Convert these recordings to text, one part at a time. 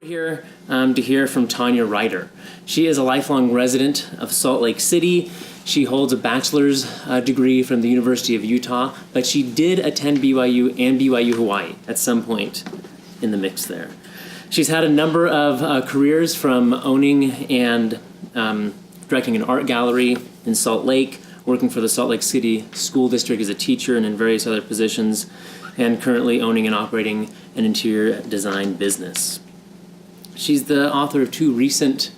Here to hear from Tonya Reiter. She is a lifelong resident of Salt Lake City. She holds a bachelor's degree from the University of Utah, but she did attend BYU and BYU Hawaii at some point in the mix there. She's had a number of careers, from owning and directing an art gallery in Salt Lake, working for the Salt Lake City School District as a teacher and in various other positions, and currently owning and operating an interior design business. She's the author of two recent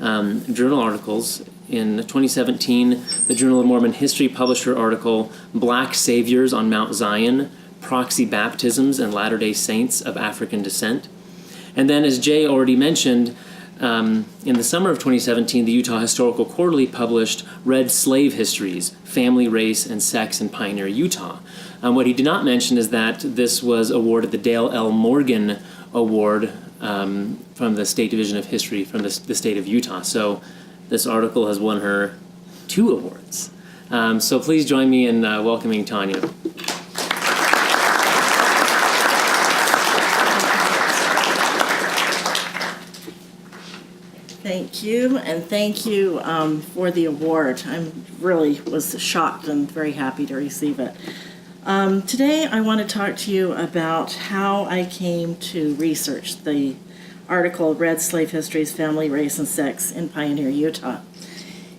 journal articles. In 2017, the Journal of Mormon History published her article, Black Saviors on Mount Zion, Proxy Baptisms and Latter-day Saints of African Descent. And then, as Jay already mentioned, in the summer of 2017, the Utah Historical Quarterly published Red Slave Histories, Family, Race, and Sex in Pioneer Utah. What he did not mention is that this was awarded the Dale L. Morgan Award from the State Division of History from the state of Utah. So this article has won her 2 awards. So please join me in welcoming Tonya. Thank you, and thank you for the award. I really was shocked and very happy to receive it. Today I want to talk to you about how I came to research the article Red Slave Histories, Family, Race, and Sex in Pioneer Utah.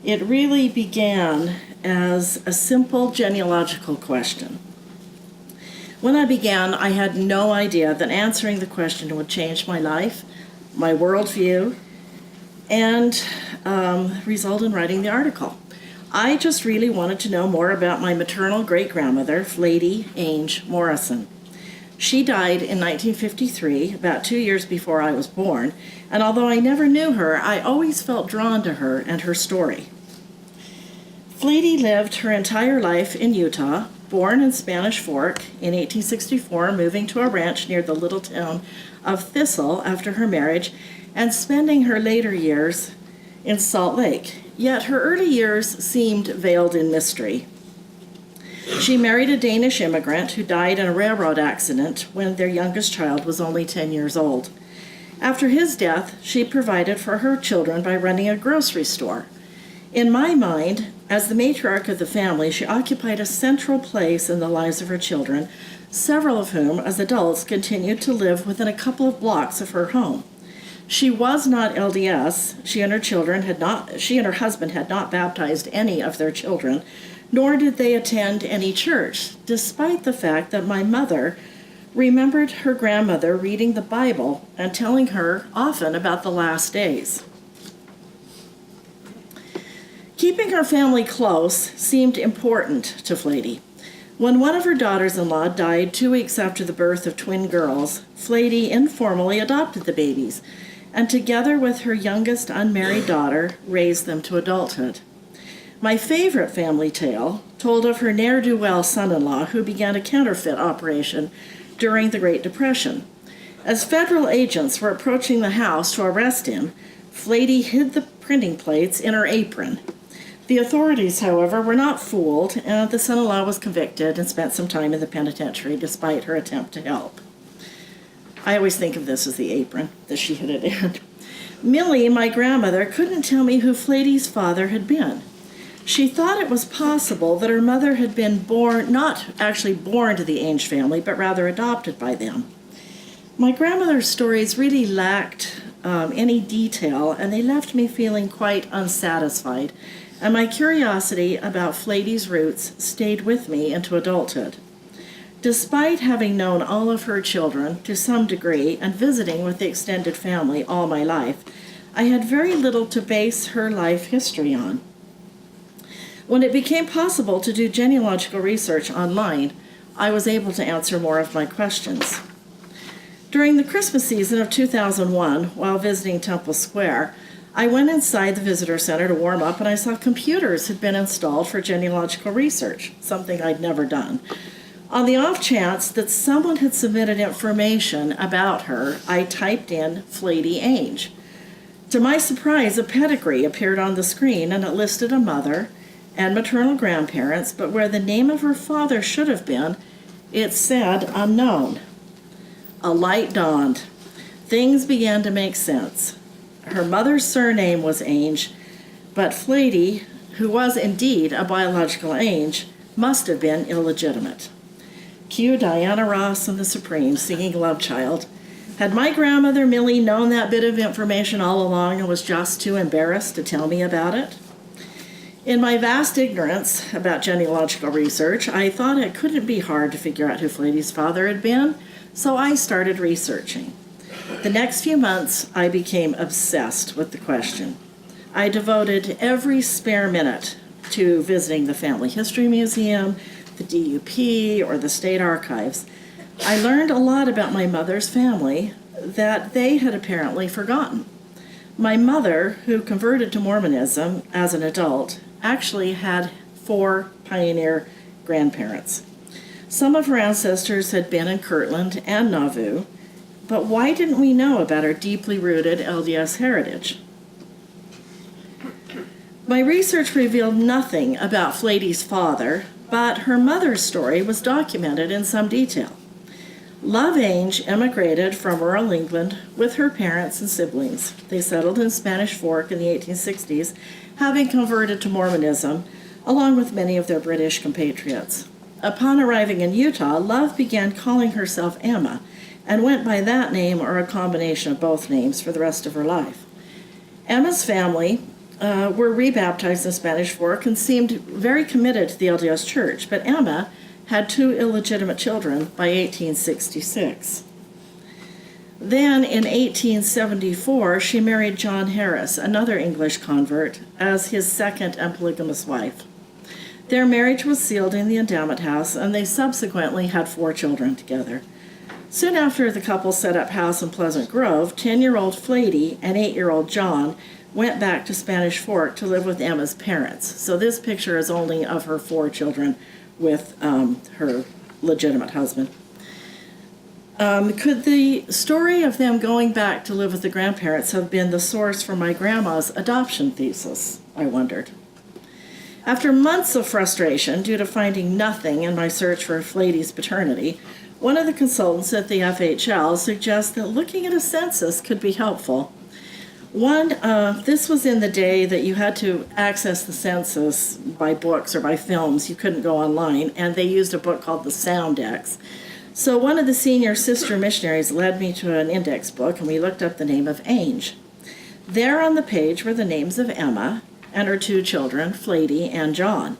It really began as a simple genealogical question. When I began, I had no idea that answering the question would change my life, my worldview, and result in writing the article. I just really wanted to know more about my maternal great-grandmother, Flady Ainge Morrison. She died in 1953, about 2 years before I was born, and although I never knew her, I always felt drawn to her and her story. Flady lived her entire life in Utah, born in Spanish Fork in 1864, moving to a ranch near the little town of Thistle after her marriage, and spending her later years in Salt Lake. Yet her early years seemed veiled in mystery. She married a Danish immigrant who died in a railroad accident when their youngest child was only 10 years old. After his death, she provided for her children by running a grocery store. In my mind, as the matriarch of the family, she occupied a central place in the lives of her children, several of whom, as adults, continued to live within a couple of blocks of her home. She was not LDS. She and her husband had not baptized any of their children, nor did they attend any church, despite the fact that my mother remembered her grandmother reading the Bible and telling her often about the last days. Keeping her family close seemed important to Flady. When one of her daughters-in-law died 2 weeks after the birth of twin girls, Flady informally adopted the babies, and together with her youngest unmarried daughter, raised them to adulthood. My favorite family tale told of her ne'er-do-well son-in-law who began a counterfeit operation during the Great Depression. As federal agents were approaching the house to arrest him, Flady hid the printing plates in her apron. The authorities, however, were not fooled, and the son-in-law was convicted and spent some time in the penitentiary despite her attempt to help. I always think of this as the apron that she hid it in. Millie, my grandmother, couldn't tell me who Flady's father had been. She thought it was possible that her mother had been not actually born to the Ainge family, but rather adopted by them. My grandmother's stories really lacked any detail, and they left me feeling quite unsatisfied, and my curiosity about Flady's roots stayed with me into adulthood. Despite having known all of her children to some degree and visiting with the extended family all my life, I had very little to base her life history on. When it became possible to do genealogical research online, I was able to answer more of my questions. During the Christmas season of 2001, while visiting Temple Square, I went inside the visitor center to warm up, and I saw computers had been installed for genealogical research, something I'd never done. On the off chance that someone had submitted information about her, I typed in Flady Ainge. To my surprise, a pedigree appeared on the screen, and it listed a mother and maternal grandparents, but where the name of her father should have been, it said unknown. A light dawned. things began to make sense. Her mother's surname was Ainge, but Flady, who was indeed a biological Ainge, must have been illegitimate. Cue Diana Ross and the Supremes singing Love Child. Had my grandmother Millie known that bit of information all along and was just too embarrassed to tell me about it? In my vast ignorance about genealogical research, I thought it couldn't be hard to figure out who Flady's father had been, so I started researching. The next few months, I became obsessed with the question. I devoted every spare minute to visiting the Family History Museum, the DUP, or the State Archives. I learned a lot about my mother's family that they had apparently forgotten. My mother, who converted to Mormonism as an adult, actually had 4 pioneer grandparents. Some of her ancestors had been in Kirtland and Nauvoo, but why didn't we know about her deeply rooted LDS heritage? My research revealed nothing about Flady's father, but her mother's story was documented in some detail. Love Ainge emigrated from rural England with her parents and siblings. They settled in Spanish Fork in the 1860s, having converted to Mormonism, along with many of their British compatriots. Upon arriving in Utah, Love began calling herself Emma, and went by that name or a combination of both names for the rest of her life. Emma's family were rebaptized in Spanish Fork and seemed very committed to the LDS Church, but Emma had 2 illegitimate children by 1866. Then, in 1874, she married John Harris, another English convert, as his second and polygamous wife. Their marriage was sealed in the endowment house, and they subsequently had 4 children together. Soon after the couple set up house in Pleasant Grove, 10-year-old Flady and 8-year-old John went back to Spanish Fork to live with Emma's parents. So this picture is only of her 4 children with her legitimate husband. Could the story of them going back to live with the grandparents have been the source for my grandma's adoption thesis? I wondered. After months of frustration due to finding nothing in my search for Flady's paternity, one of the consultants at the FHL suggests that looking at a census could be helpful. This was in the day that you had to access the census by books or by films. You couldn't go online, and they used a book called the Soundex. So one of the senior sister missionaries led me to an index book, and we looked up the name of Ainge. There on the page were the names of Emma and her 2 children, Flady and John.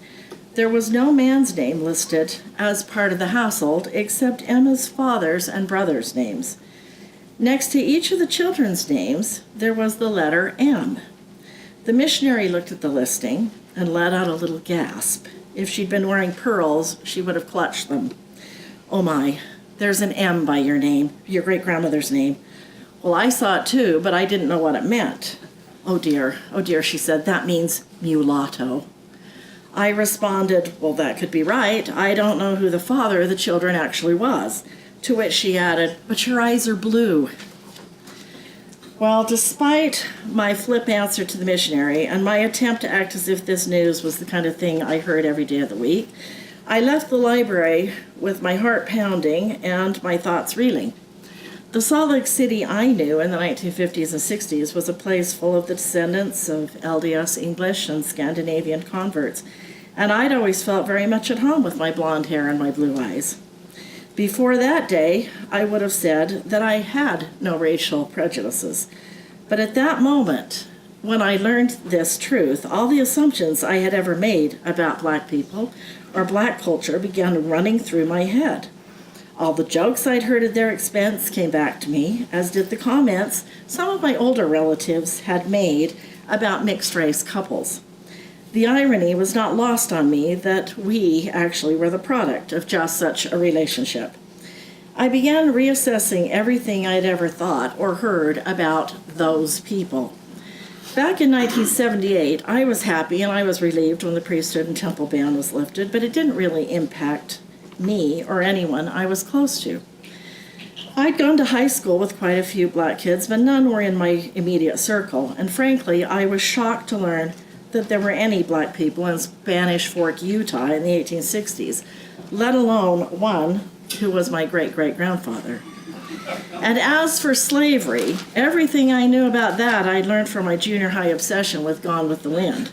There was no man's name listed as part of the household except Emma's father's and brother's names. Next to each of the children's names, there was the letter M. The missionary looked at the listing and let out a little gasp. If she'd been wearing pearls, she would have clutched them. "Oh my, there's an M by your name, your great-grandmother's name." Well, I saw it too, but I didn't know what it meant. Oh dear, she said, "that means mulatto." I responded, "Well, that could be right. I don't know who the father of the children actually was." To which she added, "But your eyes are blue." Well, despite my flip answer to the missionary and my attempt to act as if this news was the kind of thing I heard every day of the week, I left the library with my heart pounding and my thoughts reeling. The Salt Lake City I knew in the 1950s and 60s was a place full of the descendants of LDS English and Scandinavian converts, and I'd always felt very much at home with my blonde hair and my blue eyes. Before that day, I would have said that I had no racial prejudices. But at that moment, when I learned this truth, all the assumptions I had ever made about Black people or Black culture began running through my head. All the jokes I'd heard at their expense came back to me, as did the comments some of my older relatives had made about mixed-race couples. The irony was not lost on me that we actually were the product of just such a relationship. I began reassessing everything I'd ever thought or heard about those people. Back in 1978, I was happy and I was relieved when the priesthood and temple ban was lifted, but it didn't really impact me or anyone I was close to. I'd gone to high school with quite a few Black kids, but none were in my immediate circle, and frankly, I was shocked to learn that there were any Black people in Spanish Fork, Utah in the 1860s, let alone one who was my great-great-grandfather. And as for slavery, everything I knew about that I learned from my junior high obsession with Gone with the Wind.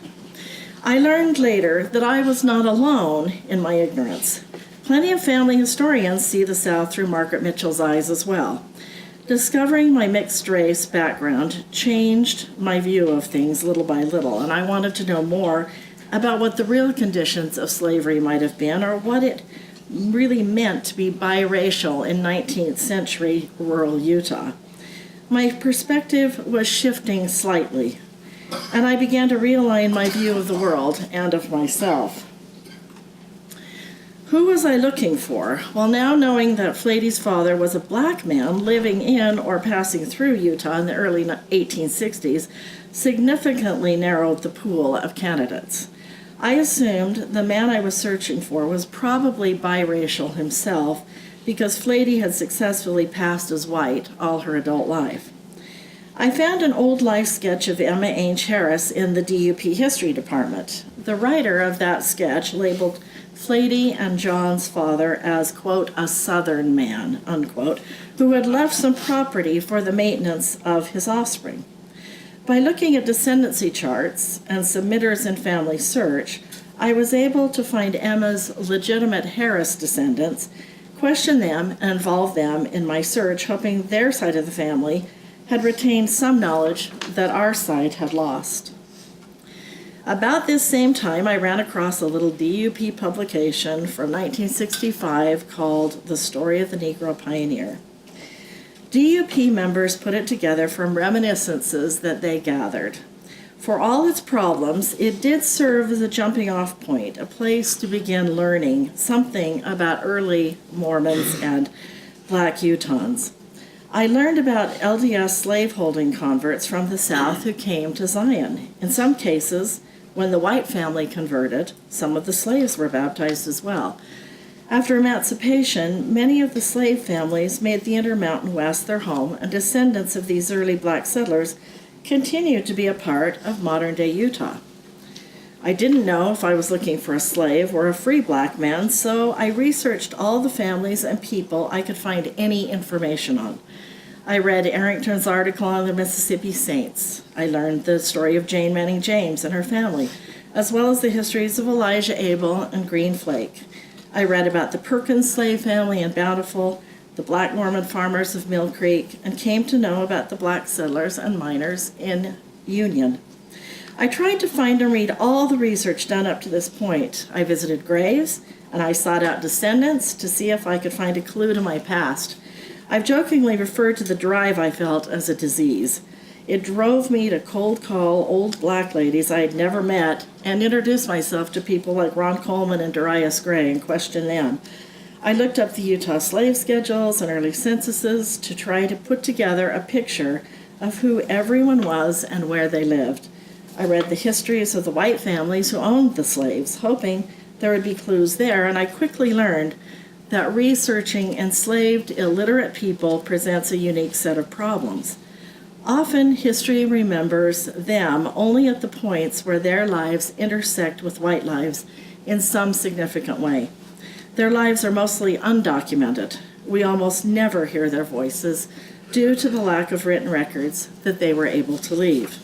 I learned later that I was not alone in my ignorance. Plenty of family historians see the South through Margaret Mitchell's eyes as well. Discovering my mixed race background changed my view of things little by little, and I wanted to know more about what the real conditions of slavery might have been, or what it really meant to be biracial in 19th century rural Utah. My perspective was shifting slightly, and I began to realign my view of the world and of myself. Who was I looking for? Well, now knowing that Flady's father was a black man living in or passing through Utah in the early 1860s significantly narrowed the pool of candidates. I assumed the man I was searching for was probably biracial himself because Flady had successfully passed as white all her adult life. I found an old life sketch of Emma Ainge Harris in the DUP history department. The writer of that sketch labeled Flady and John's father as, quote, a Southern man, unquote, who had left some property for the maintenance of his offspring. By looking at descendancy charts and submitters in Family Search, I was able to find Emma's legitimate Harris descendants, question them, and involve them in my search, hoping their side of the family had retained some knowledge that our side had lost. About this same time, I ran across a little DUP publication from 1965 called The Story of the Negro Pioneer. DUP members put it together from reminiscences that they gathered. For all its problems, it did serve as a jumping-off point, a place to begin learning something about early Mormons and Black Utahns. I learned about LDS slaveholding converts from the South who came to Zion. In some cases, when the white family converted, some of the slaves were baptized as well. After emancipation, many of the slave families made the Intermountain West their home, and descendants of these early black settlers continue to be a part of modern-day Utah. I didn't know if I was looking for a slave or a free black man, so I researched all the families and people I could find any information on. I read Arrington's article on the Mississippi Saints. I learned the story of Jane Manning James and her family, as well as the histories of Elijah Abel and Green Flake. I read about the Perkins slave family in Bountiful, the black Mormon farmers of Mill Creek, and came to know about the black settlers and miners in Union. I tried to find and read all the research done up to this point. I visited graves, and I sought out descendants to see if I could find a clue to my past. I've jokingly referred to the drive I felt as a disease. It drove me to cold call old black ladies I had never met and introduce myself to people like Ron Coleman and Darius Gray and question them. I looked up the Utah slave schedules and early censuses to try to put together a picture of who everyone was and where they lived. I read the histories of the white families who owned the slaves, hoping there would be clues there, and I quickly learned that researching enslaved, illiterate people presents a unique set of problems. Often, history remembers them only at the points where their lives intersect with white lives in some significant way. Their lives are mostly undocumented. We almost never hear their voices due to the lack of written records that they were able to leave.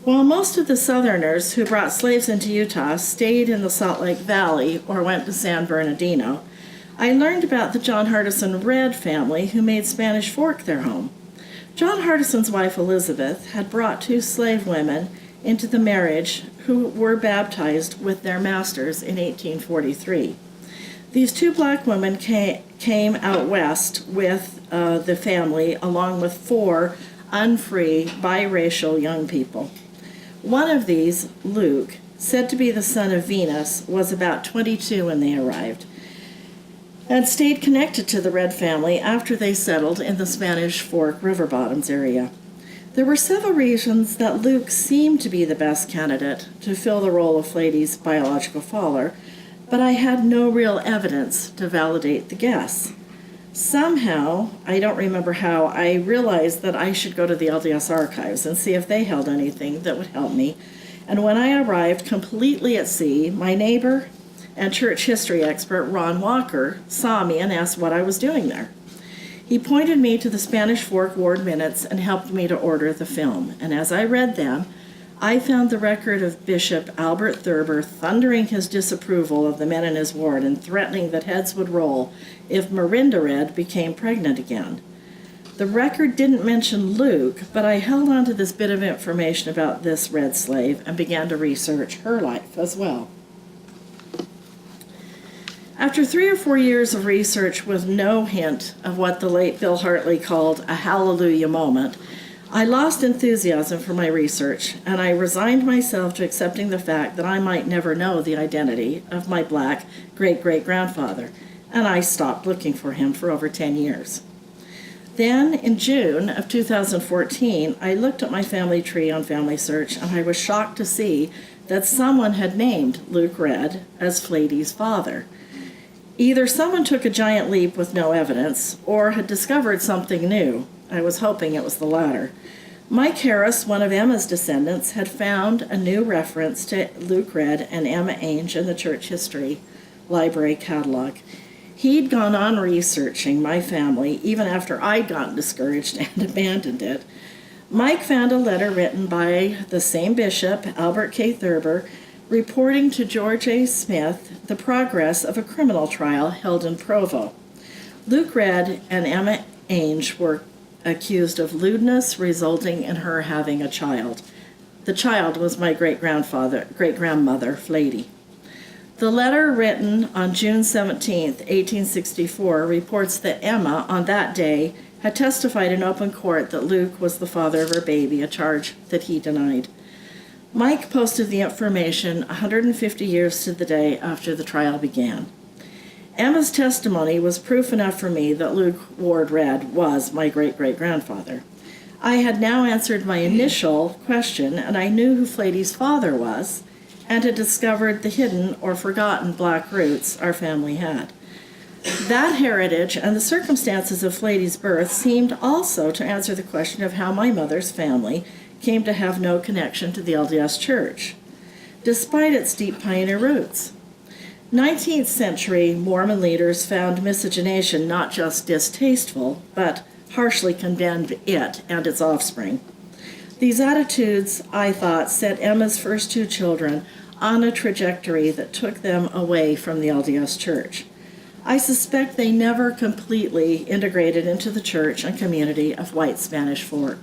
While most of the Southerners who brought slaves into Utah stayed in the Salt Lake Valley or went to San Bernardino, I learned about the John Hardison Red family who made Spanish Fork their home. John Hardison's wife Elizabeth had brought 2 slave women into the marriage who were baptized with their masters in 1843. These 2 black women came out west with the family along with 4 unfree biracial young people. One of these, Luke, said to be the son of Venus, was about 22 when they arrived, and stayed connected to the Red family after they settled in the Spanish Fork River Bottoms area. There were several reasons that Luke seemed to be the best candidate to fill the role of Flady's biological father, but I had no real evidence to validate the guess. Somehow, I don't remember how, I realized that I should go to the LDS archives and see if they held anything that would help me. And when I arrived completely at sea, my neighbor and church history expert Ron Walker saw me and asked what I was doing there. He pointed me to the Spanish Fork Ward minutes and helped me to order the film. And as I read them, I found the record of Bishop Albert Thurber thundering his disapproval of the men in his ward and threatening that heads would roll if Miranda Red became pregnant again. The record didn't mention Luke, but I held on to this bit of information about this red slave and began to research her life as well. After 3 or 4 years of research with no hint of what the late Bill Hartley called a hallelujah moment, I lost enthusiasm for my research, and I resigned myself to accepting the fact that I might never know the identity of my black great-great-grandfather, and I stopped looking for him for over 10 years. Then, in June of 2014, I looked at my family tree on Family Search, and I was shocked to see that someone had named Luke Red as Flady's father. Either someone took a giant leap with no evidence, or had discovered something new. I was hoping it was the latter. Mike Harris, one of Emma's descendants, had found a new reference to Luke Red and Emma Ainge in the church history library catalog. He'd gone on researching my family even after I'd gotten discouraged and abandoned it. Mike found a letter written by the same bishop, Albert K. Thurber, reporting to George A. Smith the progress of a criminal trial held in Provo. Luke Red and Emma Ainge were accused of lewdness resulting in her having a child. The child was my great-grandmother, Flady. The letter written on June 17, 1864, reports that Emma, on that day, had testified in open court that Luke was the father of her baby, a charge that he denied. Mike posted the information 150 years to the day after the trial began. Emma's testimony was proof enough for me that Luke Ward Red was my great-great-grandfather. I had now answered my initial question, and I knew who Flady's father was, and had discovered the hidden or forgotten black roots our family had. That heritage and the circumstances of Flady's birth seemed also to answer the question of how my mother's family came to have no connection to the LDS Church, despite its deep pioneer roots. 19th century Mormon leaders found miscegenation not just distasteful, but harshly condemned it and its offspring. These attitudes, I thought, set Emma's first 2 children on a trajectory that took them away from the LDS Church. I suspect they never completely integrated into the church and community of White Spanish Fork.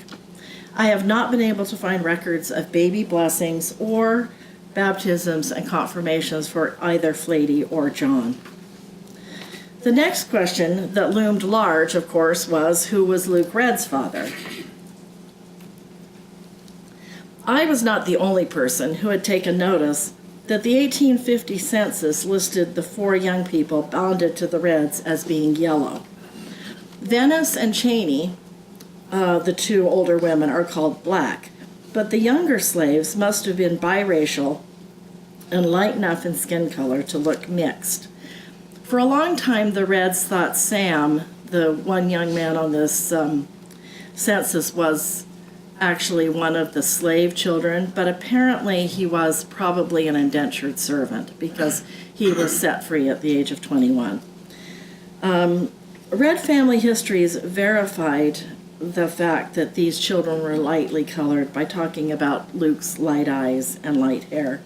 I have not been able to find records of baby blessings or baptisms and confirmations for either Flady or John. The next question that loomed large, of course, was who was Luke Red's father? I was not the only person who had taken notice that the 1850 census listed the 4 young people bonded to the Reds as being yellow. Venice and Cheney, the 2 older women, are called black, but the younger slaves must have been biracial and light enough in skin color to look mixed. For a long time, the Reds thought Sam, the one young man on this census, was actually one of the slave children, but apparently he was probably an indentured servant because he was set free at the age of 21. Red family histories verified the fact that these children were lightly colored by talking about Luke's light eyes and light hair.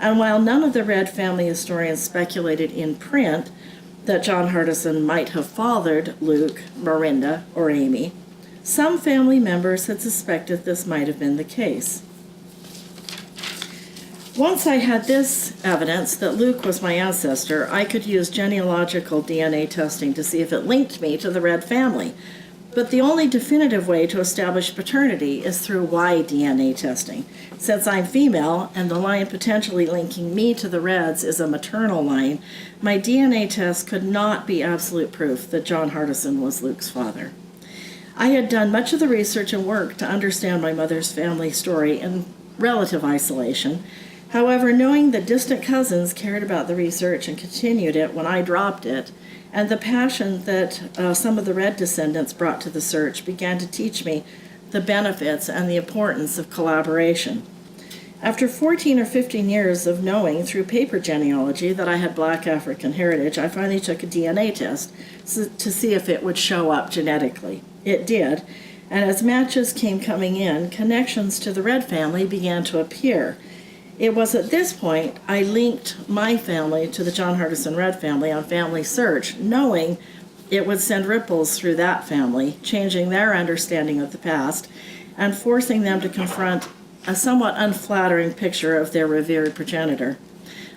And while none of the Red family historians speculated in print that John Hardison might have fathered Luke, Miranda, or Amy, some family members had suspected this might have been the case. Once I had this evidence that Luke was my ancestor, I could use genealogical DNA testing to see if it linked me to the Red family. But the only definitive way to establish paternity is through Y DNA testing. Since I'm female and the line potentially linking me to the Reds is a maternal line, my DNA test could not be absolute proof that John Hardison was Luke's father. I had done much of the research and work to understand my mother's family story in relative isolation. However, knowing that distant cousins cared about the research and continued it when I dropped it, and the passion that some of the Red descendants brought to the search began to teach me the benefits and the importance of collaboration. After 14 or 15 years of knowing through paper genealogy that I had Black African heritage, I finally took a DNA test to see if it would show up genetically. It did, and as matches came coming in, connections to the Red family began to appear. It was at this point I linked my family to the John Hardison Red family on Family Search, knowing it would send ripples through that family, changing their understanding of the past and forcing them to confront a somewhat unflattering picture of their revered progenitor.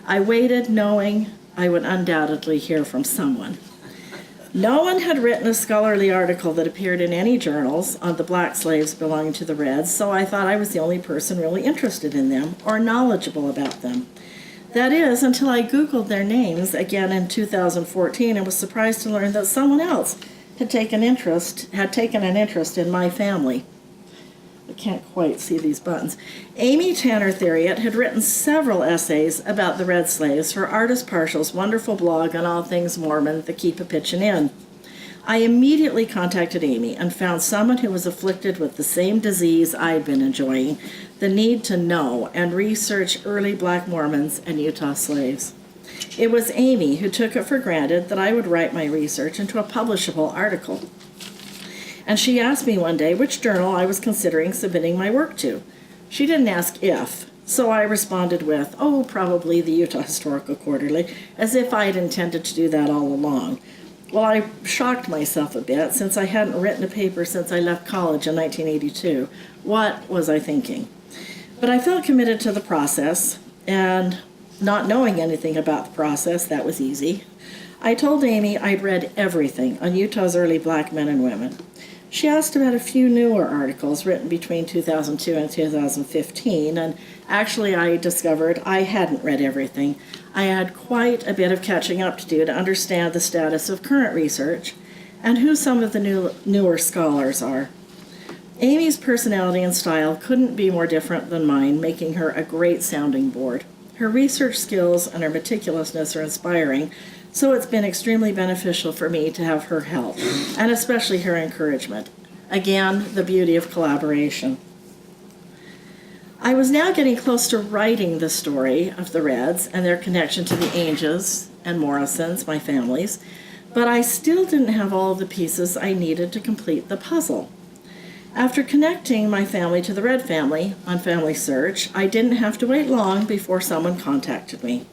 I waited, knowing I would undoubtedly hear from someone. No one had written a scholarly article that appeared in any journals on the black slaves belonging to the Reds, so I thought I was the only person really interested in them or knowledgeable about them. That is, until I Googled their names again in 2014 and was surprised to learn that someone else had taken an interest in my family. I can't quite see these buttons. Amy Tanner Theriot had written several essays about the Red slaves for Artist Partial's wonderful blog on all things Mormon, The Keep a Pitchin' In. I immediately contacted Amy and found someone who was afflicted with the same disease I'd been enjoying, the need to know and research early Black Mormons and Utah slaves. It was Amy who took it for granted that I would write my research into a publishable article. And she asked me one day which journal I was considering submitting my work to. She didn't ask if, so I responded with, probably the Utah Historical Quarterly, as if I had intended to do that all along. Well, I shocked myself a bit, since I hadn't written a paper since I left college in 1982. What was I thinking? But I felt committed to the process, and not knowing anything about the process, that was easy. I told Amy I'd read everything on Utah's early Black men and women. She asked about a few newer articles written between 2002 and 2015, and actually I discovered I hadn't read everything. I had quite a bit of catching up to do to understand the status of current research and who some of the newer scholars are. Amy's personality and style couldn't be more different than mine, making her a great sounding board. Her research skills and her meticulousness are inspiring, so it's been extremely beneficial for me to have her help, and especially her encouragement. Again, the beauty of collaboration. I was now getting close to writing the story of the Reds and their connection to the Ainges and Morrisons, my families, but I still didn't have all of the pieces I needed to complete the puzzle. After connecting my family to the Red family on Family Search, I didn't have to wait long before someone contacted me.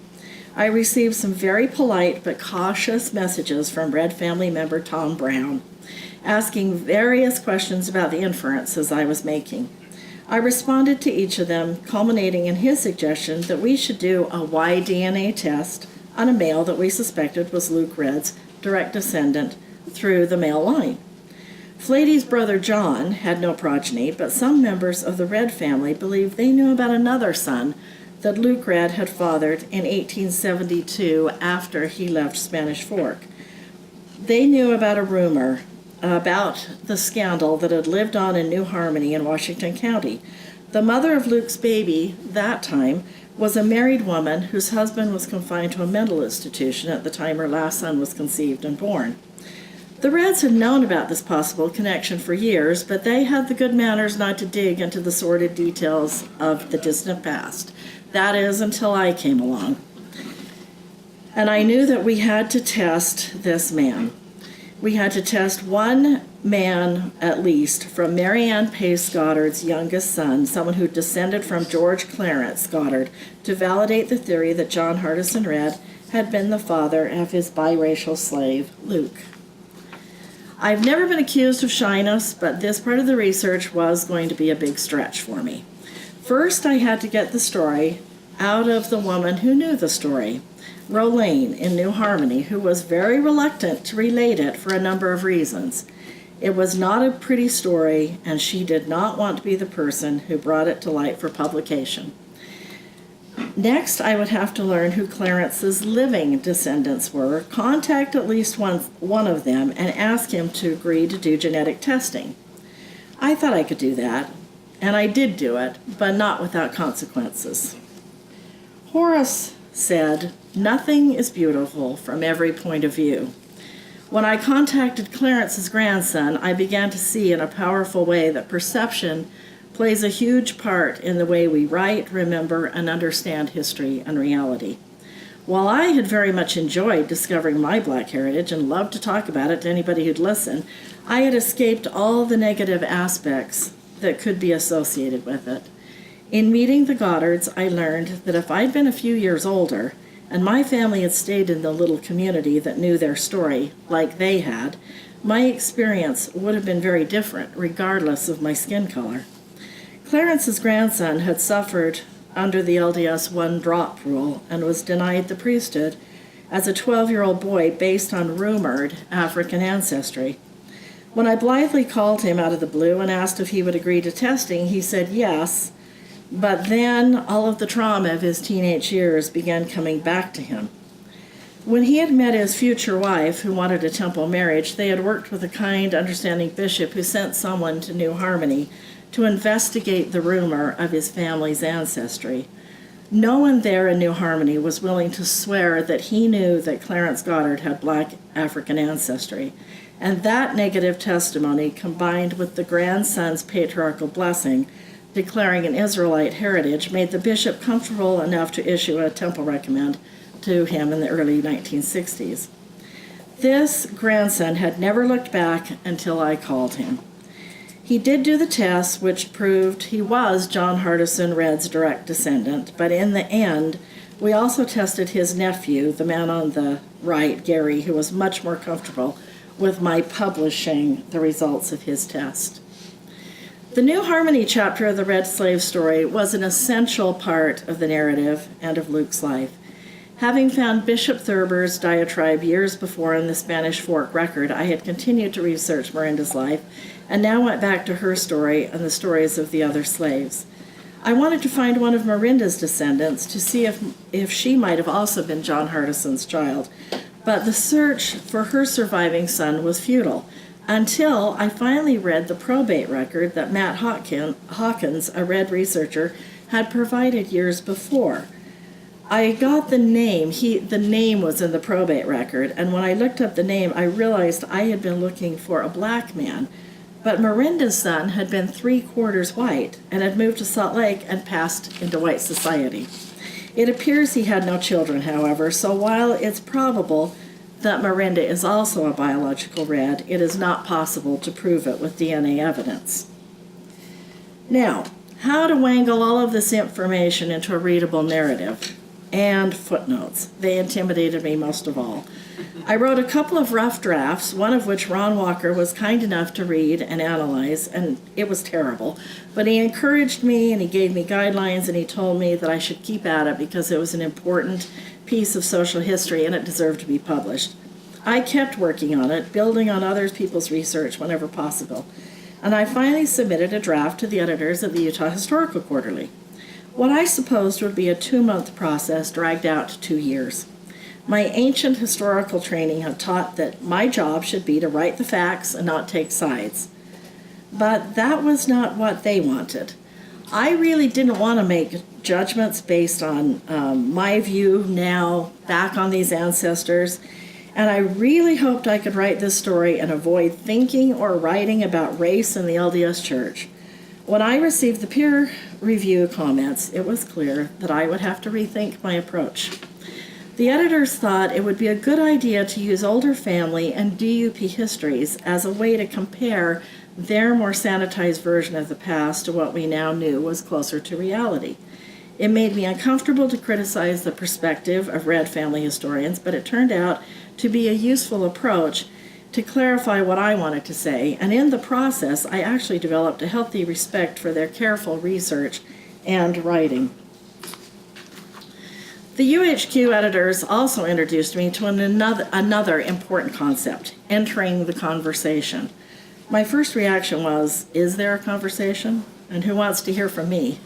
I received some very polite but cautious messages from Red family member Tom Brown, asking various questions about the inferences I was making. I responded to each of them, culminating in his suggestion that we should do a Y-DNA test on a male that we suspected was Luke Red's direct descendant through the male line. Flady's brother John had no progeny, but some members of the Red family believed they knew about another son that Luke Red had fathered in 1872 after he left Spanish Fork. They knew about a rumor about the scandal that had lived on in New Harmony in Washington County. The mother of Luke's baby that time was a married woman whose husband was confined to a mental institution at the time her last son was conceived and born. The Reds had known about this possible connection for years, but they had the good manners not to dig into the sordid details of the distant past. That is, until I came along. And I knew that we had to test this man. We had to test one man, at least, from Mary Ann Pace Goddard's youngest son, someone who descended from George Clarence Goddard, to validate the theory that John Hardison Red had been the father of his biracial slave, Luke. I've never been accused of shyness, but this part of the research was going to be a big stretch for me. First, I had to get the story out of the woman who knew the story, Rolane in New Harmony, who was very reluctant to relate it for a number of reasons. It was not a pretty story, and she did not want to be the person who brought it to light for publication. Next, I would have to learn who Clarence's living descendants were, contact at least one of them, and ask him to agree to do genetic testing. I thought I could do that, and I did do it, but not without consequences. Horace said, "Nothing is beautiful from every point of view." When I contacted Clarence's grandson, I began to see in a powerful way that perception plays a huge part in the way we write, remember, and understand history and reality. While I had very much enjoyed discovering my Black heritage and loved to talk about it to anybody who'd listen, I had escaped all the negative aspects that could be associated with it. In meeting the Goddards, I learned that if I'd been a few years older, and my family had stayed in the little community that knew their story, like they had, my experience would have been very different, regardless of my skin color. Clarence's grandson had suffered under the LDS one-drop rule and was denied the priesthood as a 12-year-old boy based on rumored African ancestry. When I blithely called him out of the blue and asked if he would agree to testing, he said yes, but then all of the trauma of his teenage years began coming back to him. When he had met his future wife, who wanted a temple marriage, they had worked with a kind, understanding bishop who sent someone to New Harmony to investigate the rumor of his family's ancestry. No one there in New Harmony was willing to swear that he knew that Clarence Goddard had Black African ancestry, and that negative testimony, combined with the grandson's patriarchal blessing, declaring an Israelite heritage, made the bishop comfortable enough to issue a temple recommend to him in the early 1960s. This grandson had never looked back until I called him. He did do the test, which proved he was John Hardison Redd's direct descendant, but in the end, we also tested his nephew, the man on the right, Gary, who was much more comfortable with my publishing the results of his test. The New Harmony chapter of the Red Slave story was an essential part of the narrative and of Luke's life. Having found Bishop Thurber's diatribe years before in the Spanish Fork record, I had continued to research Miranda's life and now went back to her story and the stories of the other slaves. I wanted to find one of Miranda's descendants to see if she might have also been John Hardison's child, but the search for her surviving son was futile until I finally read the probate record that Matt Hawkins, a Red researcher, had provided years before. I got the name. The name was in the probate record, and when I looked up the name, I realized I had been looking for a Black man, but Miranda's son had been 3/4 white and had moved to Salt Lake and passed into white society. It appears he had no children, however, so while it's probable that Miranda is also a biological Red, it is not possible to prove it with DNA evidence. Now, how to wangle all of this information into a readable narrative? And footnotes. They intimidated me most of all. I wrote a couple of rough drafts, one of which Ron Walker was kind enough to read and analyze, and it was terrible. But he encouraged me and he gave me guidelines and he told me that I should keep at it because it was an important piece of social history and it deserved to be published. I kept working on it, building on other people's research whenever possible, and I finally submitted a draft to the editors of the Utah Historical Quarterly. What I supposed would be a 2-month process dragged out to 2 years. My ancient historical training had taught that my job should be to write the facts and not take sides. But that was not what they wanted. I really didn't want to make judgments based on my view now back on these ancestors, and I really hoped I could write this story and avoid thinking or writing about race in the LDS Church. When I received the peer review comments, it was clear that I would have to rethink my approach. The editors thought it would be a good idea to use older family and DUP histories as a way to compare their more sanitized version of the past to what we now knew was closer to reality. It made me uncomfortable to criticize the perspective of Red family historians, but it turned out to be a useful approach to clarify what I wanted to say, and in the process, I actually developed a healthy respect for their careful research and writing. The UHQ editors also introduced me to another important concept, entering the conversation. My first reaction was, is there a conversation? And who wants to hear from me?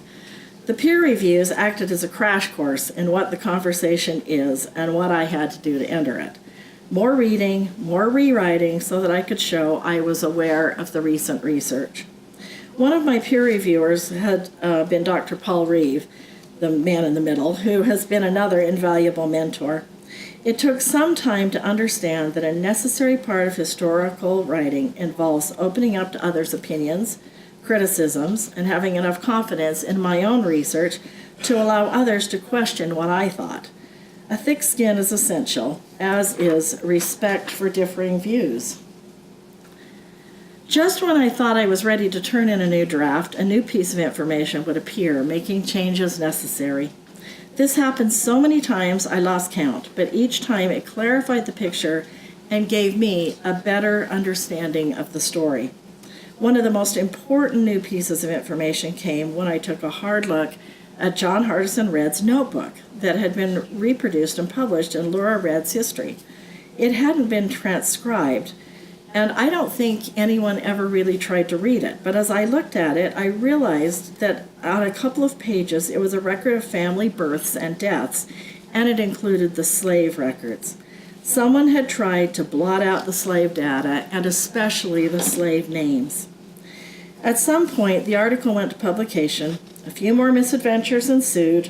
The peer reviews acted as a crash course in what the conversation is and what I had to do to enter it. More reading, more rewriting, so that I could show I was aware of the recent research. One of my peer reviewers had been Dr. Paul Reeve, the man in the middle, who has been another invaluable mentor. It took some time to understand that a necessary part of historical writing involves opening up to others' opinions, criticisms and having enough confidence in my own research to allow others to question what I thought. A thick skin is essential, as is respect for differing views. Just when I thought I was ready to turn in a new draft, a new piece of information would appear, making changes necessary. This happened so many times I lost count, but each time it clarified the picture and gave me a better understanding of the story. One of the most important new pieces of information came when I took a hard look at John Hardison Redd's notebook that had been reproduced and published in Laura Redd's history. It hadn't been transcribed, and I don't think anyone ever really tried to read it. But as I looked at it, I realized that on a couple of pages it was a record of family births and deaths, and it included the slave records. Someone had tried to blot out the slave data, and especially the slave names. At some point, the article went to publication. A few more misadventures ensued.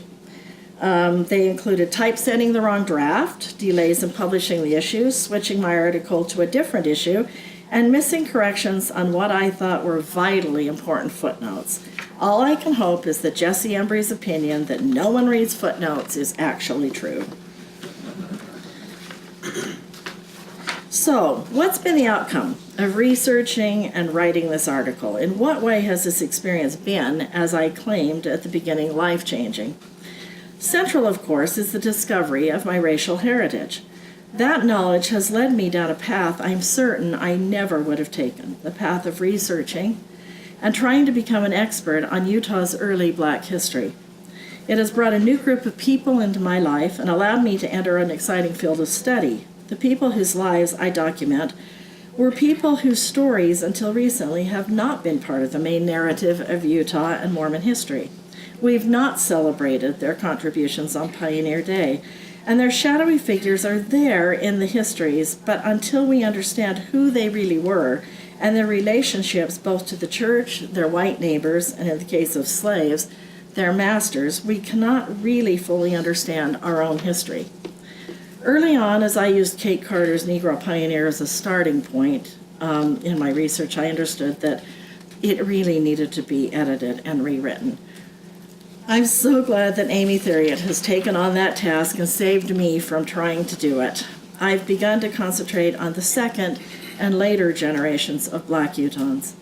They included typesetting the wrong draft, delays in publishing the issue, switching my article to a different issue, and missing corrections on what I thought were vitally important footnotes. All I can hope is that Jesse Embry's opinion that no one reads footnotes is actually true. So, what's been the outcome of researching and writing this article? In what way has this experience been, as I claimed at the beginning, life-changing? Central, of course, is the discovery of my racial heritage. That knowledge has led me down a path I'm certain I never would have taken, the path of researching and trying to become an expert on Utah's early Black history. It has brought a new group of people into my life and allowed me to enter an exciting field of study. The people whose lives I document were people whose stories until recently have not been part of the main narrative of Utah and Mormon history. We've not celebrated their contributions on Pioneer Day, and their shadowy figures are there in the histories, but until we understand who they really were and their relationships both to the church, their white neighbors, and in the case of slaves, their masters, we cannot really fully understand our own history. Early on, as I used Kate Carter's Negro Pioneer as a starting point in my research, I understood that it really needed to be edited and rewritten. I'm so glad that Amy Theriot has taken on that task and saved me from trying to do it. I've begun to concentrate on the second and later generations of Black Utahns.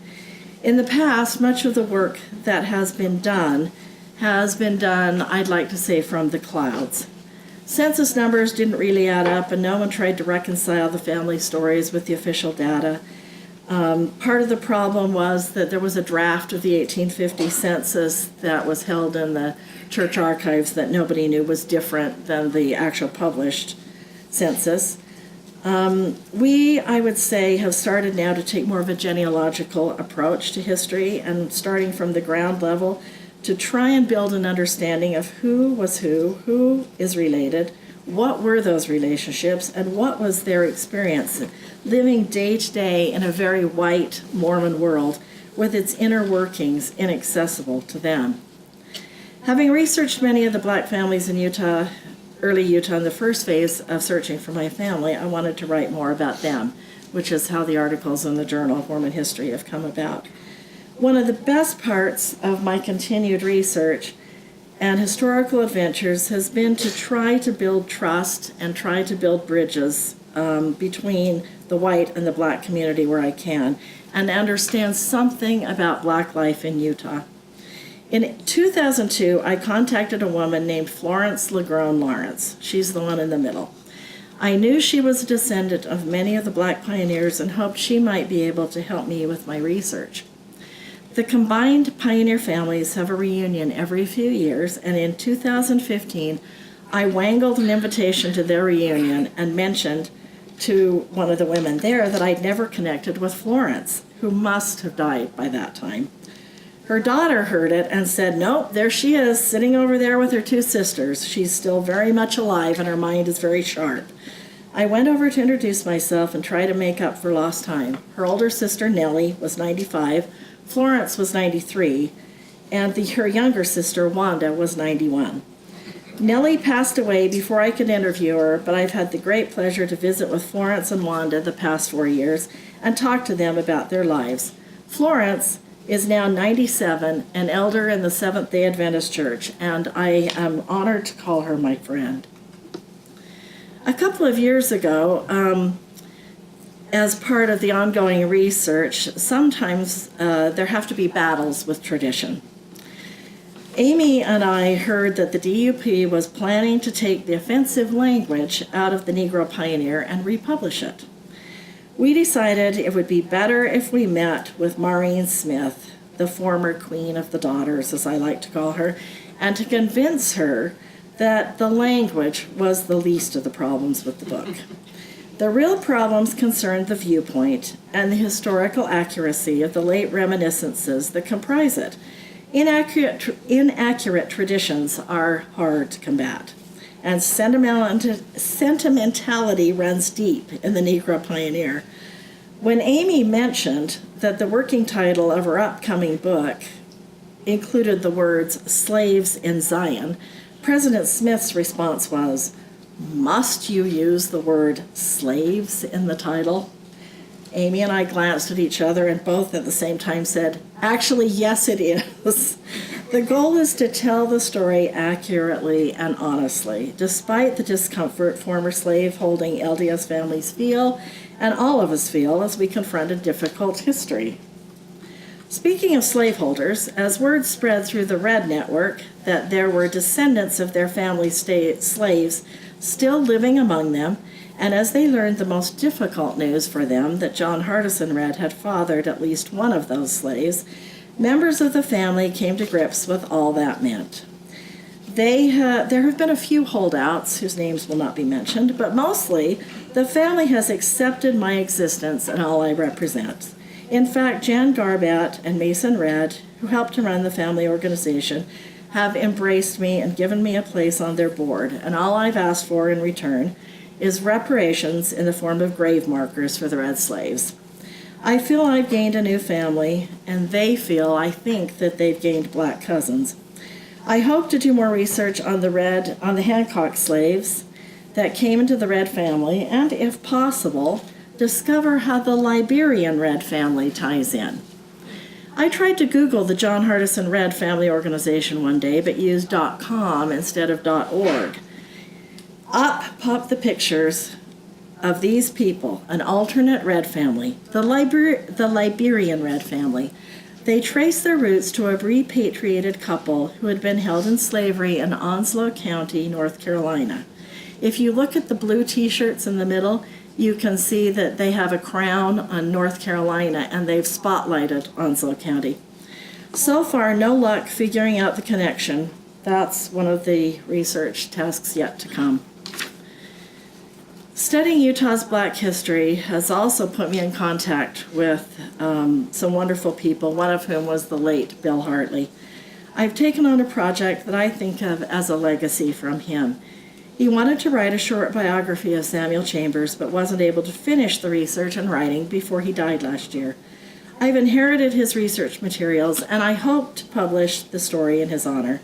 In the past, much of the work that has been done, I'd like to say, from the clouds. Census numbers didn't really add up, and no one tried to reconcile the family stories with the official data. Part of the problem was that there was a draft of the 1850 census that was held in the church archives that nobody knew was different than the actual published census. I would say, have started now to take more of a genealogical approach to history and starting from the ground level to try and build an understanding of who was who is related, what were those relationships, and what was their experience living day to day in a very white Mormon world with its inner workings inaccessible to them. Having researched many of the Black families in Utah, early Utah, in the first phase of searching for my family, I wanted to write more about them, which is how the articles in the Journal of Mormon History have come about. One of the best parts of my continued research and historical adventures has been to try to build trust and try to build bridges between the white and the Black community where I can, and understand something about Black life in Utah. In 2002, I contacted a woman named Florence LaGrone Lawrence. She's the one in the middle. I knew she was a descendant of many of the Black pioneers and hoped she might be able to help me with my research. The combined pioneer families have a reunion every few years, and in 2015, I wangled an invitation to their reunion and mentioned to one of the women there that I'd never connected with Florence, who must have died by that time. Her daughter heard it and said, "Nope, there she is, sitting over there with her two sisters. She's still very much alive and her mind is very sharp." I went over to introduce myself and try to make up for lost time. Her older sister, Nellie, was 95, Florence was 93, and her younger sister, Wanda, was 91. Nellie passed away before I could interview her, but I've had the great pleasure to visit with Florence and Wanda the past 4 years and talk to them about their lives. Florence is now 97, an elder in the Seventh-day Adventist Church, and I am honored to call her my friend. A couple of years ago, as part of the ongoing research, sometimes there have to be battles with tradition. Amy and I heard that the DUP was planning to take the offensive language out of the Negro Pioneer and republish it. We decided it would be better if we met with Maureen Smith, the former Queen of the Daughters, as I like to call her, and to convince her that the language was the least of the problems with the book. The real problems concerned the viewpoint and the historical accuracy of the late reminiscences that comprise it. Inaccurate traditions are hard to combat, and sentimentality runs deep in the Negro Pioneer. When Amy mentioned that the working title of her upcoming book included the words "Slaves in Zion," President Smith's response was, "Must you use the word slaves in the title?" Amy and I glanced at each other and both at the same time said, "Actually, yes, it is." The goal is to tell the story accurately and honestly, despite the discomfort former slave-holding LDS families feel, and all of us feel, as we confront a difficult history. Speaking of slaveholders, as word spread through the Red Network that there were descendants of their family slaves still living among them, and as they learned the most difficult news for them, that John Hardison Red had fathered at least one of those slaves, members of the family came to grips with all that meant. There have been a few holdouts whose names will not be mentioned, but mostly the family has accepted my existence and all I represent. In fact, Jan Garbat and Mason Red, who helped to run the family organization, have embraced me and given me a place on their board, and all I've asked for in return is reparations in the form of grave markers for the Red slaves. I feel I've gained a new family, and they feel, I think, that they've gained black cousins. I hope to do more research on the Hancock slaves that came into the Red family, and if possible, discover how the Liberian Red family ties in. I tried to Google the John Hardison Red Family Organization one day, but used .com instead of .org. Up popped the pictures of these people, an alternate Red family, the Liberian Red family. They trace their roots to a repatriated couple who had been held in slavery in Onslow County, North Carolina. If you look at the blue t-shirts in the middle, you can see that they have a crown on North Carolina, and they've spotlighted Onslow County. So far, no luck figuring out the connection. That's one of the research tasks yet to come. Studying Utah's Black history has also put me in contact with some wonderful people, one of whom was the late Bill Hartley. I've taken on a project that I think of as a legacy from him. He wanted to write a short biography of Samuel Chambers, but wasn't able to finish the research and writing before he died last year. I've inherited his research materials, and I hope to publish the story in his honor.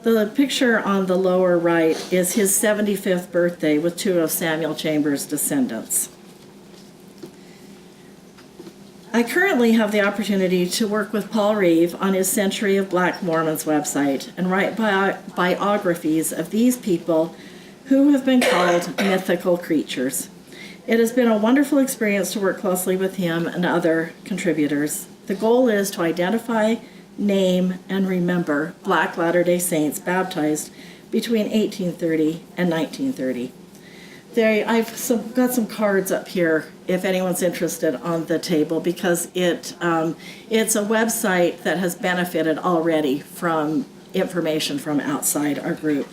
The picture on the lower right is his 75th birthday with two of Samuel Chambers' descendants. I currently have the opportunity to work with Paul Reeve on his Century of Black Mormons website and write biographies of these people who have been called mythical creatures. It has been a wonderful experience to work closely with him and other contributors. The goal is to identify, name, and remember Black Latter-day Saints baptized between 1830 and 1930. I've got some cards up here if anyone's interested on the table, because it's a website that has benefited already from information from outside our group.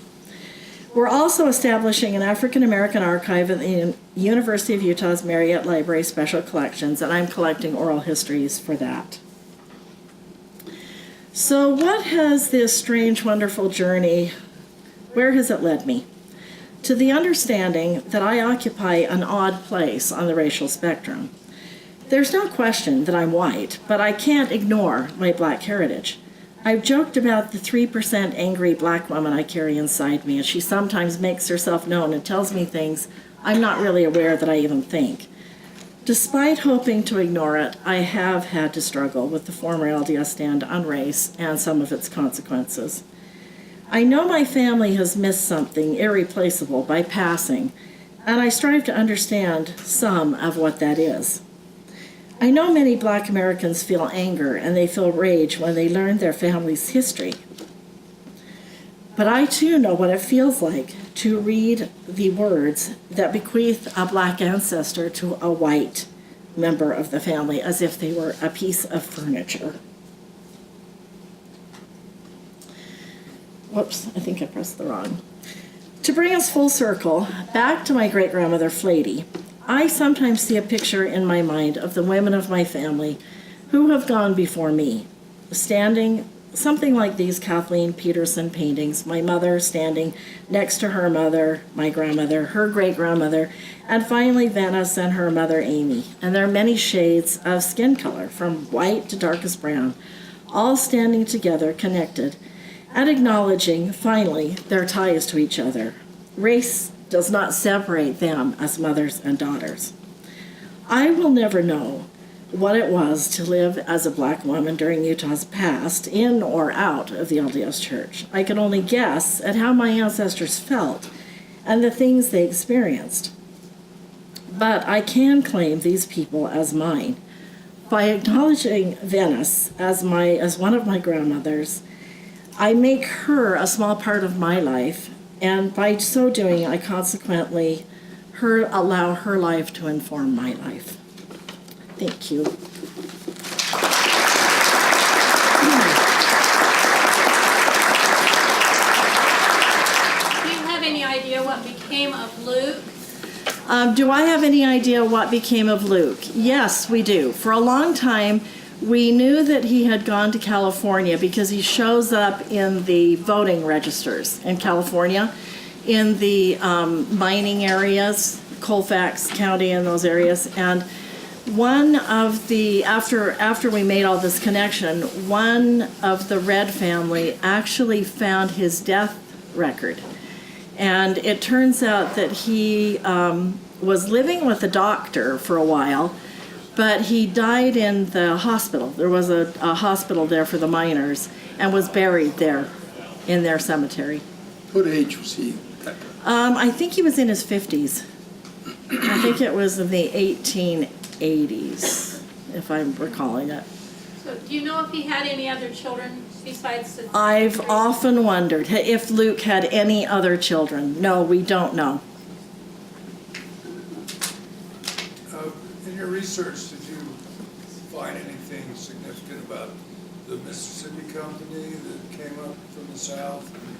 We're also establishing an African American archive at the University of Utah's Marriott Library Special Collections, and I'm collecting oral histories for that. So what has this strange, wonderful journey, where has it led me? To the understanding that I occupy an odd place on the racial spectrum. There's no question that I'm white, but I can't ignore my Black heritage. I've joked about the 3% angry Black woman I carry inside me, and she sometimes makes herself known and tells me things I'm not really aware that I even think. Despite hoping to ignore it, I have had to struggle with the former LDS stand on race and some of its consequences. I know my family has missed something irreplaceable by passing, and I strive to understand some of what that is. I know many Black Americans feel anger and they feel rage when they learn their family's history. But I too know what it feels like to read the words that bequeath a Black ancestor to a white member of the family as if they were a piece of furniture. Whoops, I think I pressed the wrong. To bring us full circle, back to my great-grandmother Flady, I sometimes see a picture in my mind of the women of my family who have gone before me, standing something like these Kathleen Peterson paintings, my mother standing next to her mother, my grandmother, her great-grandmother, and finally Venice and her mother Amy. And there are many shades of skin color, from white to darkest brown, all standing together, connected, and acknowledging, finally, their ties to each other. Race does not separate them as mothers and daughters. I will never know what it was to live as a Black woman during Utah's past, in or out of the LDS Church. I can only guess at how my ancestors felt and the things they experienced. But I can claim these people as mine. By acknowledging Venice as one of my grandmothers, I make her a small part of my life, and by so doing, I consequently allow her life to inform my life. Thank you. Do you have any idea what became of Luke? Do I have any idea what became of Luke? Yes, we do. For a long time, we knew that he had gone to California because he shows up in the voting registers in California, in the mining areas, Colfax County and those areas. And one of the, after we made all this connection, one of the Red family actually found his death record. And it turns out that he was living with a doctor for a while, but he died in the hospital. There was a hospital there for the miners, and was buried there in their cemetery. What age was he? I think he was in his 50s. I think it was in the 1880s, if I'm recalling it. So do you know if he had any other children besides the I've three? often wondered if Luke had any other children. No, we don't know. In your research, did you find anything significant about the Mississippi Company that came up from the South, and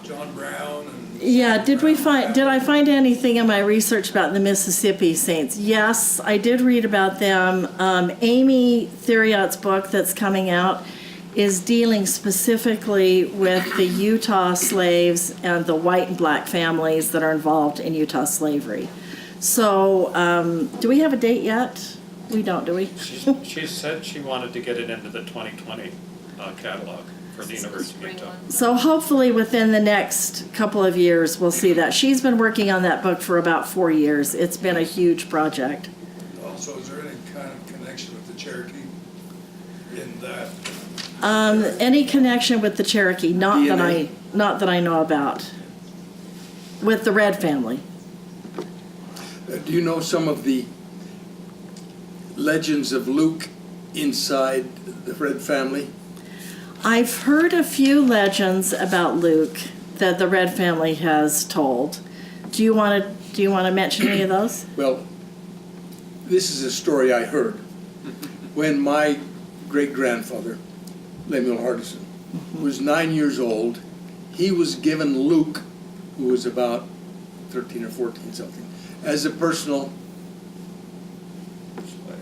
John Brown? And Yeah, did I find anything in my research about the Mississippi Saints? Yes, I did read about them. Amy Theriot's book that's coming out is dealing specifically with the Utah slaves and the white and Black families that are involved in Utah slavery. So, do we have a date yet? We don't, do we? She said she wanted to get it into the 2020 catalog for the University of Utah. So hopefully within the next couple of years, we'll see that. She's been working on that book for about 4 years. It's been a huge project. also, is there any kind of connection with the Cherokee in that? Any connection with the Cherokee? Not that I know about. With the Red family. Do you know some of the legends of Luke inside the Red family? I've heard a few legends about Luke that the Red family has told. Do you want to mention any of those? Well, this is a story I heard. When my great-grandfather, Lemuel Hardison, was 9 years old, he was given Luke, who was about 13 or 14 something, as a personal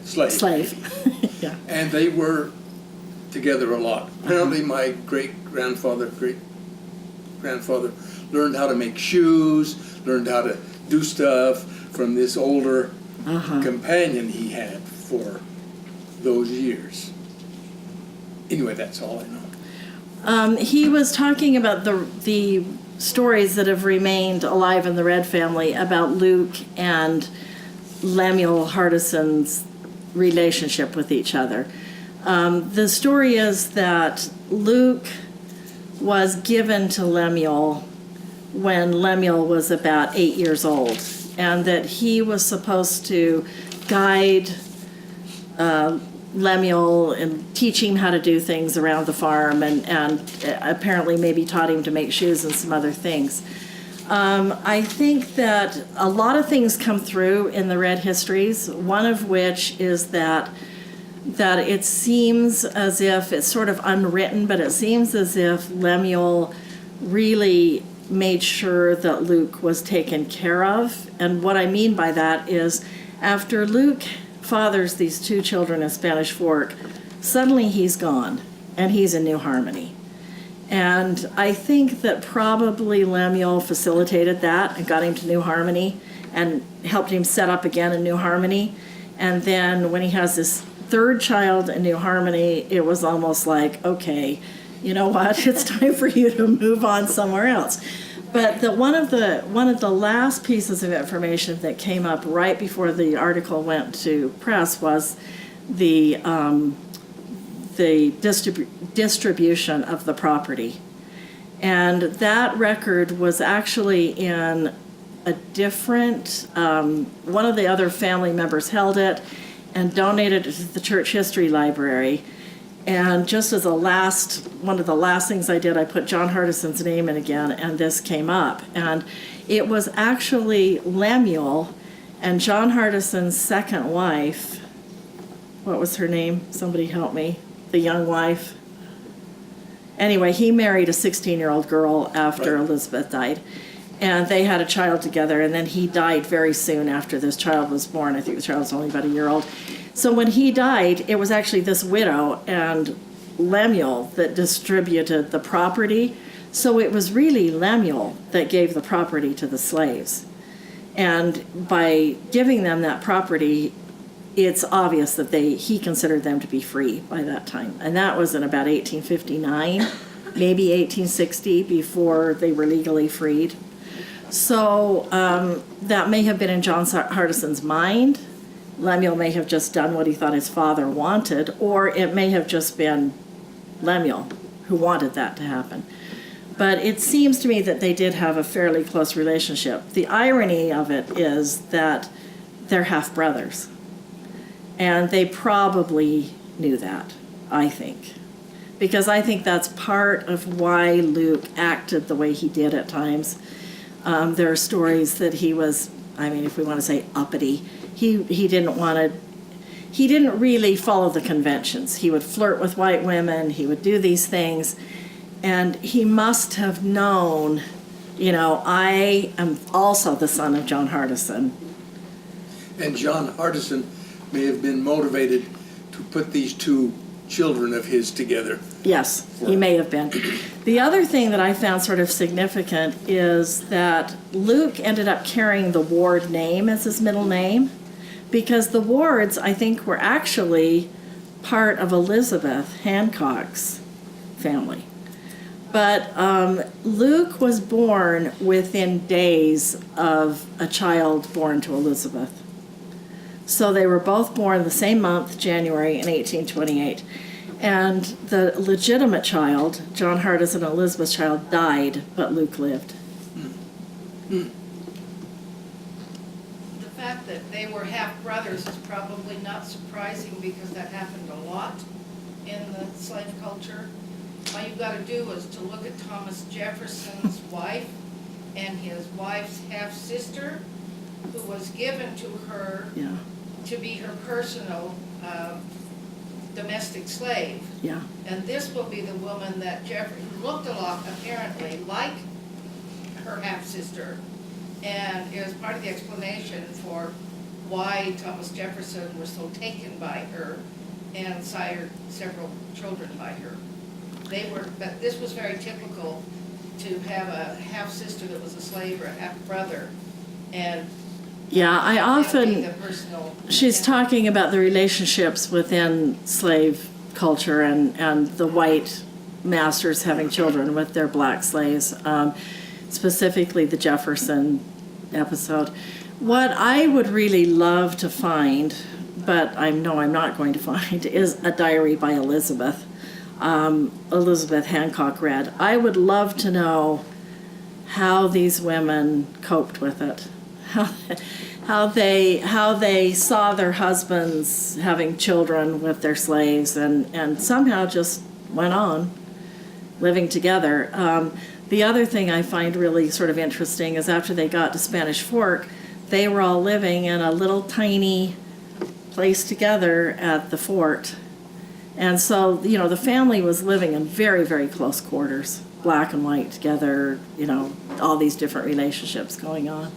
slave. Yeah. And And they were together a lot. Apparently my great-grandfather learned how to make shoes, learned how to do stuff from this older companion he had for those years. Anyway, that's all I know. He was talking about the stories that have remained alive in the Red family about Luke and Lemuel Hardison's relationship with each other. The story is that Luke was given to Lemuel when Lemuel was about 8 years old, and that he was supposed to guide Lemuel and teach him how to do things around the farm, and apparently maybe taught him to make shoes and some other things. I think that a lot of things come through in the Red Histories, one of which is that it seems as if it's sort of unwritten, but it seems as if Lemuel really made sure that Luke was taken care of. And what I mean by that is after Luke fathers these two children in Spanish Fork, suddenly he's gone and he's in New Harmony. And I think that probably Lemuel facilitated that and got him to New Harmony and helped him set up again in New Harmony. And then when he has this third child in New Harmony, it was almost like, okay, you know what, it's time for you to move on somewhere else. But one of the last pieces of information that came up right before the article went to press was the distribution of the property. And that record was actually in a different, one of the other family members held it and donated it to the Church History Library. And just as one of the last things I did, I put John Hardison's name in again, and this came up. And it was actually Lemuel and John Hardison's second wife. What was her name? Somebody help me. The young wife. Anyway, he married a 16-year-old girl after Elizabeth died. And they had a child together, and then he died very soon after this child was born. I think the child was only about a year old. So when he died, it was actually this widow and Lemuel that distributed the property. So it was really Lemuel that gave the property to the slaves. And by giving them that property, it's obvious that he considered them to be free by that time. And that was in about 1859, maybe 1860, before they were legally freed. So that may have been in John Hardison's mind. Lemuel may have just done what he thought his father wanted, or it may have just been Lemuel who wanted that to happen. But it seems to me that they did have a fairly close relationship. The irony of it is that they're half-brothers. And they probably knew that, I think. Because I think that's part of why Luke acted the way he did at times. There are stories that he was, if we want to say uppity, he didn't really follow the conventions. He would flirt with white women, he would do these things, and he must have known, I am also the son of John Hardison. And John Hardison may have been motivated to put these two children of his together. Yes, he may have been. The other thing that I found sort of significant is that Luke ended up carrying the Ward name as his middle name, because the Wards, I think, were actually part of Elizabeth Hancock's family. But Luke was born within days of a child born to Elizabeth. So they were both born the same month, January, in 1828. And the legitimate child, John Hardison and Elizabeth's child, died, but Luke lived. The fact that they were half-brothers is probably not surprising because that happened a lot in the slave culture. All you've got to do is to look at Thomas Jefferson's wife and his wife's half-sister, who was given to her to be her personal domestic slave. Yeah. And this will be the woman that Jeffrey looked a lot, apparently, like her half-sister, and is part of the explanation for why Thomas Jefferson was so taken by her and sired several children by her. But this was very typical to have a half-sister that was a slave or a half-brother, and she's talking about the relationships within slave culture and the white masters having children with their black slaves, specifically the Jefferson episode. What I would really love to find, but I know I'm not going to find, is a diary by Elizabeth. Elizabeth Hancock Red. I would love to know how these women coped with it, how they saw their husbands having children with their slaves, and somehow just went on living together. The other thing I find really sort of interesting is after they got to Spanish Fork, they were all living in a little tiny place together at the fort. And so, the family was living in very, very close quarters, black and white together, all these different relationships going on.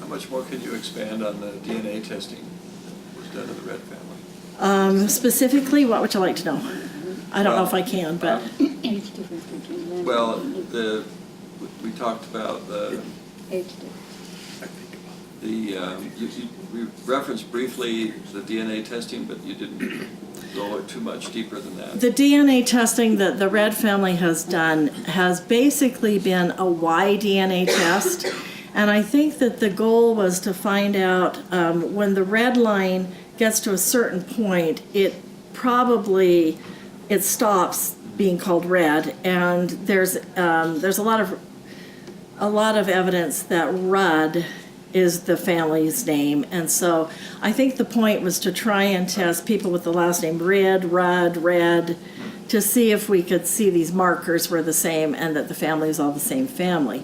How much more can you expand on the DNA testing that was done to the Red family? Specifically, what would you like to know? I don't know if I can, but Age difference between men. Well, we talked about Age difference. we referenced briefly the DNA testing, but you didn't go too much deeper than that. the DNA testing that the Red family has done has basically been a Y DNA test. And I think that the goal was to find out when the red line gets to a certain point, it stops being called red, and there's a lot of evidence that Rudd is the family's name, and so I think the point was to try and test people with the last name Rudd, to see if we could see these markers were the same and that the family is all the same family.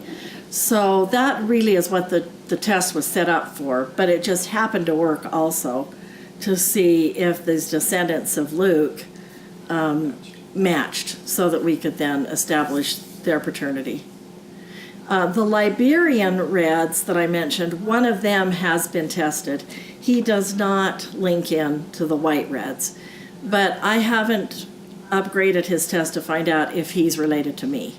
So that really is what the test was set up for, but it just happened to work also to see if these descendants of Luke matched so that we could then establish their paternity. The Liberian Reds that I mentioned, one of them has been tested. He does not link in to the white Reds, but I haven't upgraded his test to find out if he's related to me.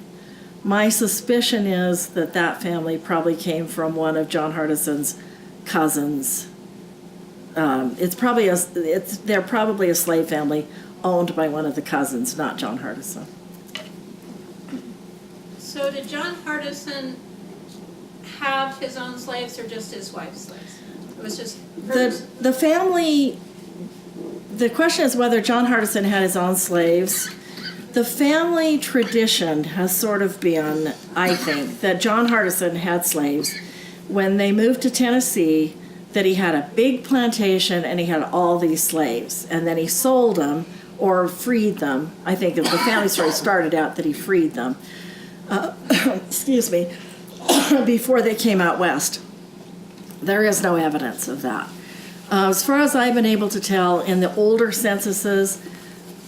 My suspicion is that family probably came from one of John Hardison's cousins. They're probably a slave family owned by one of the cousins, not John Hardison. So did John Hardison have his own slaves or just his wife's slaves? It was just hers? The family, the question is whether John Hardison had his own slaves. The family tradition has sort of been, I think, that John Hardison had slaves. When they moved to Tennessee, that he had a big plantation and he had all these slaves. And then he sold them or freed them. I think the family story started out that he freed them. Excuse me, before they came out west. There is no evidence of that. As far as I've been able to tell, in the older censuses,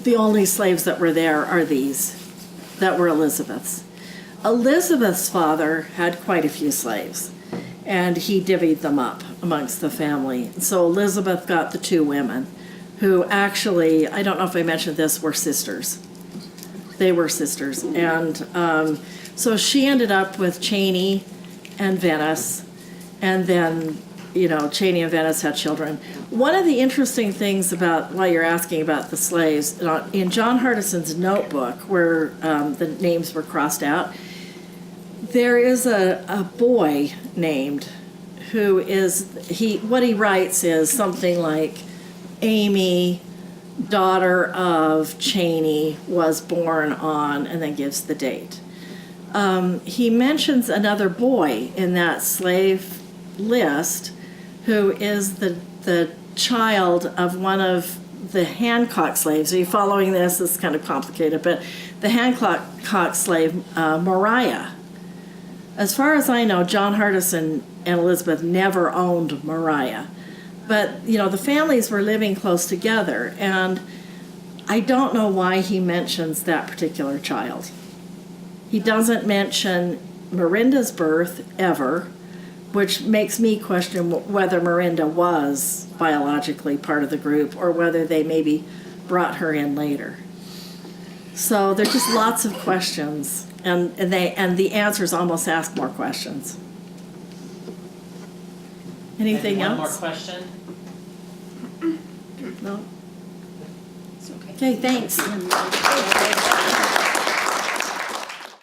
the only slaves that were there are these, that were Elizabeth's. Elizabeth's father had quite a few slaves, and he divvied them up amongst the family. So Elizabeth got the two women, who actually, I don't know if I mentioned this, were sisters. They were sisters, and so she ended up with Cheney and Venice, and then, Cheney and Venice had children. One of the interesting things about, while you're asking about the slaves, in John Hardison's notebook, where the names were crossed out, there is a boy named who is, what he writes is something like, Amy, daughter of Cheney, was born on, and then gives the date. He mentions another boy in that slave list who is the child of one of the Hancock slaves. Are you following this? It's kind of complicated, but the Hancock slave, Mariah. As far as I know, John Hardison and Elizabeth never owned Mariah. But, the families were living close together, and I don't know why he mentions that particular child. He doesn't mention Miranda's birth ever, which makes me question whether Miranda was biologically part of the group or whether they maybe brought her in later. So there's just lots of questions, and the answers almost ask more questions. Anything Maybe else? One more question. No? It's okay. Okay, thanks.